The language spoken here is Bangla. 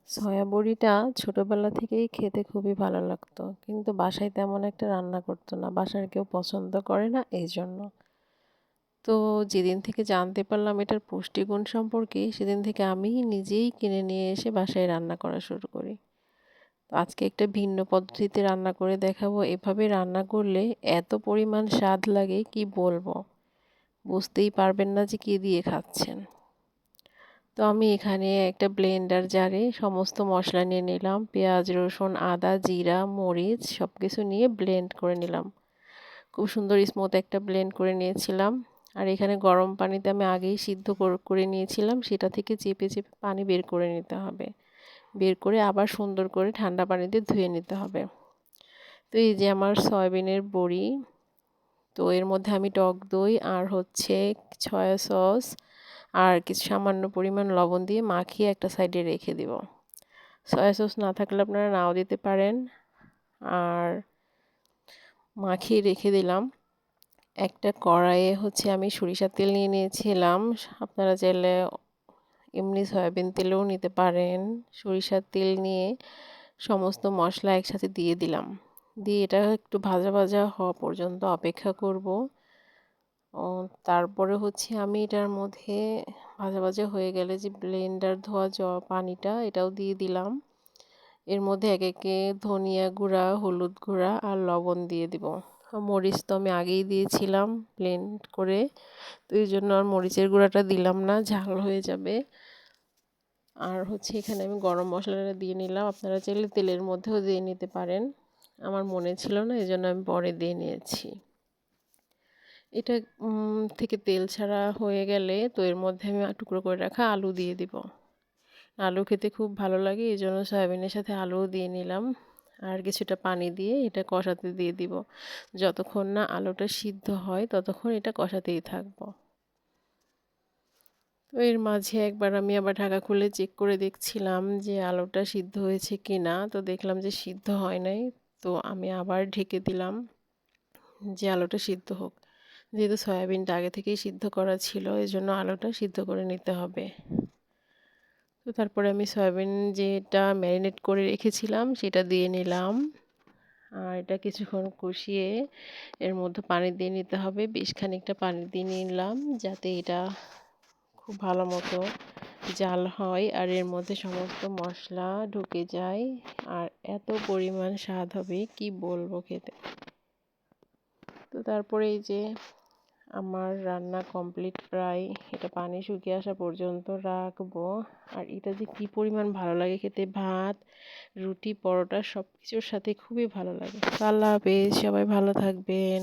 সয়া বড়িটা ছোটবেলা থেকেই খেতে খুবই ভালো লাগতো। কিন্তু বাসায় তেমন একটা রান্না করতো না। বাসার কেউ পছন্দ করে না এইজন্য। তো যেদিন থেকে জানতে পারলাম এটার পুষ্টিগুণ সম্পর্কে, সেদিন থেকে আমি নিজেই কিনে নিয়ে এসে বাসায় রান্না করা শুরু করি। তো আজকে একটা ভিন্ন পদ্ধতিতে রান্না করে দেখাবো। এভাবে রান্না করলে এত পরিমাণ স্বাদ লাগে কি বলবো। বুঝতেই পারবেন না যে কি দিয়ে খাচ্ছেন। তো আমি এখানে একটা ব্লেন্ডার জারে সমস্ত মশলা নিয়ে নিলাম। পেঁয়াজ, রসুন, আদা, জিরা, মরিচ সবকিছু নিয়ে ব্লেন্ড করে নিলাম। খুব সুন্দর স্মুথ একটা ব্লেন্ড করে নিয়েছিলাম। আর এখানে গরম পানিতে আমি আগেই সিদ্ধ করে নিয়েছিলাম। সেটা থেকে চেপে চেপে পানি বের করে নিতে হবে। বের করে আবার সুন্দর করে ঠান্ডা পানিতে ধুয়ে নিতে হবে। তো এই যে আমার সয়াবিনের বড়ি। তো এর মধ্যে আমি টক দই আর সয়া সস আর কিছু সামান্য পরিমাণ লবণ দিয়ে মাখিয়ে একটা সাইডে রেখে দিব। সয়া সস না থাকলে আপনারা নাও দিতে পারেন। আর মাখিয়ে রেখে দিলাম। একটা কড়াইয়ে আমি সরিষার তেল নিয়ে নিয়েছিলাম। আপনারা চাইলে এমনি সয়াবিন তেলও নিতে পারেন। সরিষার তেল নিয়ে সমস্ত মশলা একসাথে দিয়ে দিলাম। দিয়ে এটা একটু ভাজা ভাজা হওয়া পর্যন্ত অপেক্ষা করব। তারপরে আমি এটার মধ্যে ভাজা ভাজা হয়ে গেলে যে ব্লেন্ডার ধোয়া পানিটা এটাও দিয়ে দিলাম। এর মধ্যে একে একে ধনিয়া গুঁড়া, হলুদ গুঁড়া আর লবণ দিয়ে দিব। মরিচ তো আমি আগেই দিয়েছিলাম ব্লেন্ড করে, তো এই জন্য আর মরিচের গুঁড়াটা দিলাম না, ঝাল হয়ে যাবে। আর এখানে আমি গরম মশলাটা দিয়ে নিলাম। আপনারা চাইলে তেলের মধ্যেও দিয়ে নিতে পারেন। আমার মনে ছিল না, এই জন্য আমি পরে দিয়ে নিয়েছি। এটা থেকে তেল ছাড়া হয়ে গেলে তো এর মধ্যে আমি টুকরো করে রাখা আলু দিয়ে দিব। আলু খেতে খুব ভালো লাগে, এই জন্য সয়াবিনের সাথে আলুও দিয়ে নিলাম। আর কিছুটা পানি দিয়ে এটা কষাতে দিয়ে দিব। যতক্ষণ না আলুটা সিদ্ধ হয় ততক্ষণ এটা কষাতেই থাকবো। তো এর মাঝে একবার আমি আবার ঢাকা খুলে চেক করে দেখছিলাম যে আলুটা সিদ্ধ হয়েছে কি না। তো দেখলাম যে সিদ্ধ হয় নাই। তো আমি আবার ঢেকে দিলাম যে আলুটা সিদ্ধ হোক। যেহেতু সয়াবিনটা আগে থেকেই সিদ্ধ করা ছিল, এই জন্য আলুটা সিদ্ধ করে নিতে হবে। তো তারপরে আমি সয়াবিন যেটা ম্যারিনেট করে রেখেছিলাম সেটা দিয়ে নিলাম। আর এটা কিছুক্ষণ কষিয়ে এর মধ্যে পানি দিয়ে নিতে হবে। বেশ খানিকটা পানি দিয়ে নিলাম যাতে এটা খুব ভালো মতো জাল হয় আর এর মধ্যে সমস্ত মশলা ঢুকে যায়। আর এত পরিমাণ স্বাদ হবে কি বলবো খেতে। তো তারপরে এই যে আমার রান্না কমপ্লিট প্রায়। এটা পানি শুকিয়ে আসা পর্যন্ত রাখবো। আর এটা যে কি পরিমাণ ভালো লাগে খেতে, ভাত, রুটি, পরোটা সব কিছুর সাথে খুবই ভালো লাগে। আল্লাহ হাফেজ, সবাই ভালো থাকবেন।